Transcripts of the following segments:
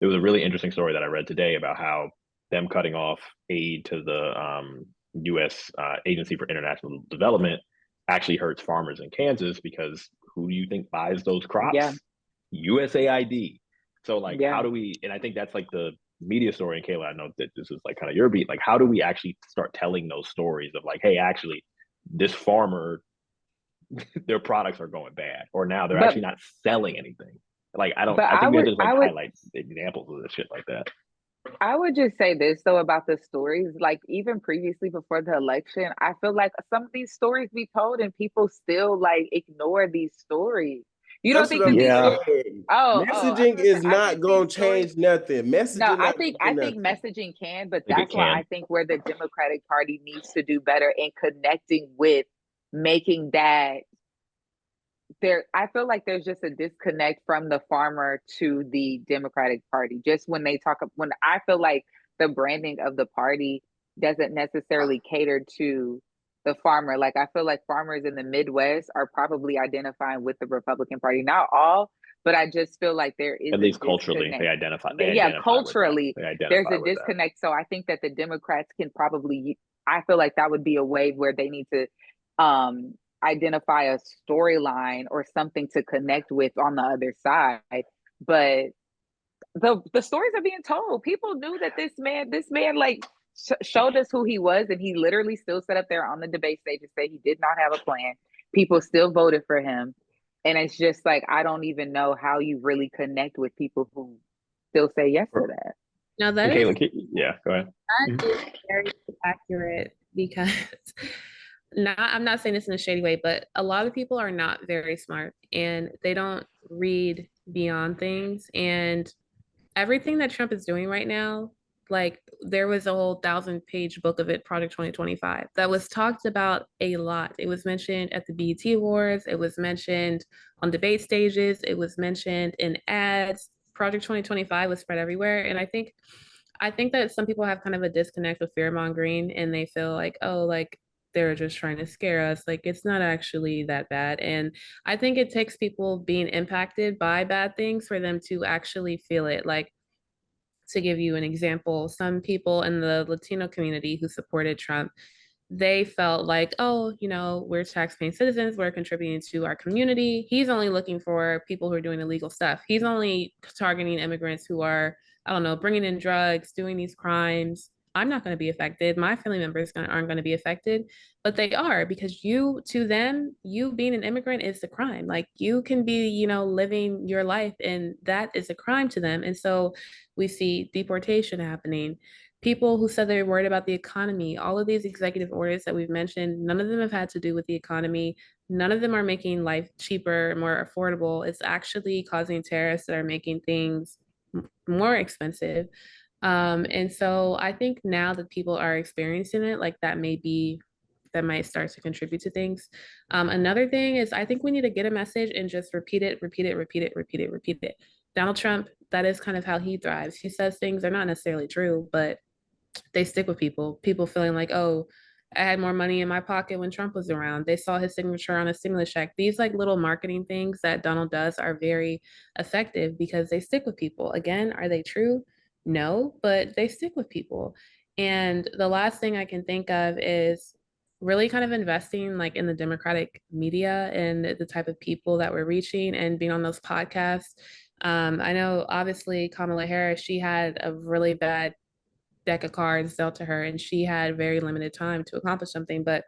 there was a really interesting story that I read today about how them cutting off aid to the U.S. Agency for International Development actually hurts farmers in Kansas because who do you think buys those Yeah, crops? USAID. So like, how yeah. do we? And I think that's like the media story. And Kayla, I know that this is like kind of your beat. Like, how do we actually start telling those stories of like, hey, actually, this farmer, their products are going bad, or now they're actually But not selling anything. Like, I don't. but I I think we have would to like I would highlight examples of this shit like that. I would just say this though about the stories, like even previously before the election, I feel like some of these stories be told and people still like ignore these stories. You don't That's what think that I'm these Yeah, stories, saying. I was Messaging gonna say, is I not think these gonna stories, change nothing. no, Messaging not I changing think nothing. messaging can, but I think it that's why can. I think where the Democratic Party needs to do better in connecting with making that there I feel like there's just a disconnect from the farmer to the Democratic Party. Just when they talk when I feel like the branding of the party doesn't necessarily cater to the farmer. Like I feel like farmers in the Midwest are probably identifying with the Republican Party. Not all, but I just feel like there is At a least culturally, disconnect. They Yeah, identify with that. culturally They there's identify a with that. disconnect. So I think that the Democrats can probably I feel like that would be a way where they need to um identify a storyline or something to connect with on the other side. But the stories are being told. People knew that this man like showed us who he was, and he literally still sat up there on the debate stage and said he did not have a plan. People still voted for him, and it's just like I don't even know how you really connect with people who still say yes to that. Now And that is Caitlin, yeah, go ahead. that Mhm. is very accurate because I'm not saying this in a shady way, but a lot of people are not very smart and they don't read beyond things. And everything that Trump is doing right now, like there was a whole 1,000-page book of it, Project 2025, that was talked about a lot. It was mentioned at the BET Awards, it was mentioned on debate stages, it was mentioned in ads. Project 2025 was spread everywhere. And I think that some people have kind of a disconnect with fear mongering and they feel like, oh, like they're just trying to scare us. Like it's not actually that bad. And I think it takes people being impacted by bad things for them to actually feel it. Like to give you an example, some people in the Latino community who supported Trump, they felt like, oh, we're tax-paying citizens, we're contributing to our community. He's only looking for people who are doing illegal stuff. He's only targeting immigrants who are, I don't know, bringing in drugs, doing these crimes. I'm not going to be affected. My family members aren't going to be affected, but they are because to them, you being an immigrant is the crime. Like you can be, living your life and that is a crime to them. And so we see deportation happening. People who said they were worried about the economy, all of these executive orders that we've mentioned, none of them have had to do with the economy. None of them are making life cheaper, more affordable. It's actually causing tariffs that are making things more expensive. And so I think now that people are experiencing it, like that might start to contribute to things. Another thing is I think we need to get a message and just repeat it, repeat it, repeat it, repeat it, repeat it. Donald Trump, that is kind of how he thrives. He says things that are not necessarily true, but they stick with people. People feeling like, oh, I had more money in my pocket when Trump was around. They saw his signature on a stimulus check. These like little marketing things that Donald does are very effective because they stick with people. Again, are they true? No, but they stick with people. And the last thing I can think of is really kind of investing like in the democratic media and the type of people that we're reaching and being on those podcasts. I know obviously Kamala Harris, she had a really bad deck of cards dealt to her and she had very limited time to accomplish something. But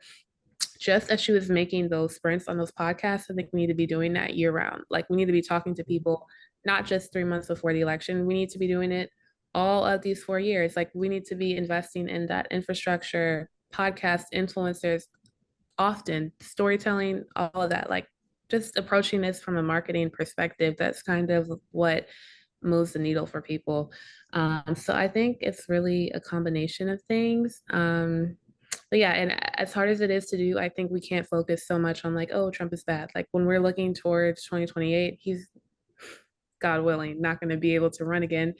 just as she was making those sprints on those podcasts, I think we need to be doing that year round. Like we need to be talking to people, not just 3 months before the election. We need to be doing it all of these 4 years. Like we need to be investing in that infrastructure, podcast influencers, often storytelling, all of that. Like just approaching this from a marketing perspective. That's kind of what moves the needle for people. So I think it's really a combination of things. But yeah, and as hard as it is to do, I think we can't focus so much on like, oh, Trump is bad. Like when we're looking towards 2028, he's God willing not going to be able to run again.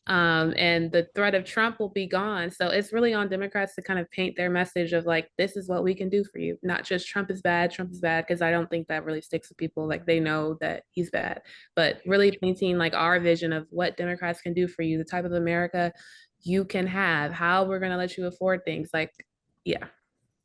And the threat of Trump will be gone. So it's really on Democrats to kind of paint their message of like, this is what we can do for you. Not just Trump is bad, because I don't think that really sticks with people. Like they know that he's bad, but really painting like our vision of what Democrats can do for you, the type of America you can have, how we're going to let you afford things. Like, yeah.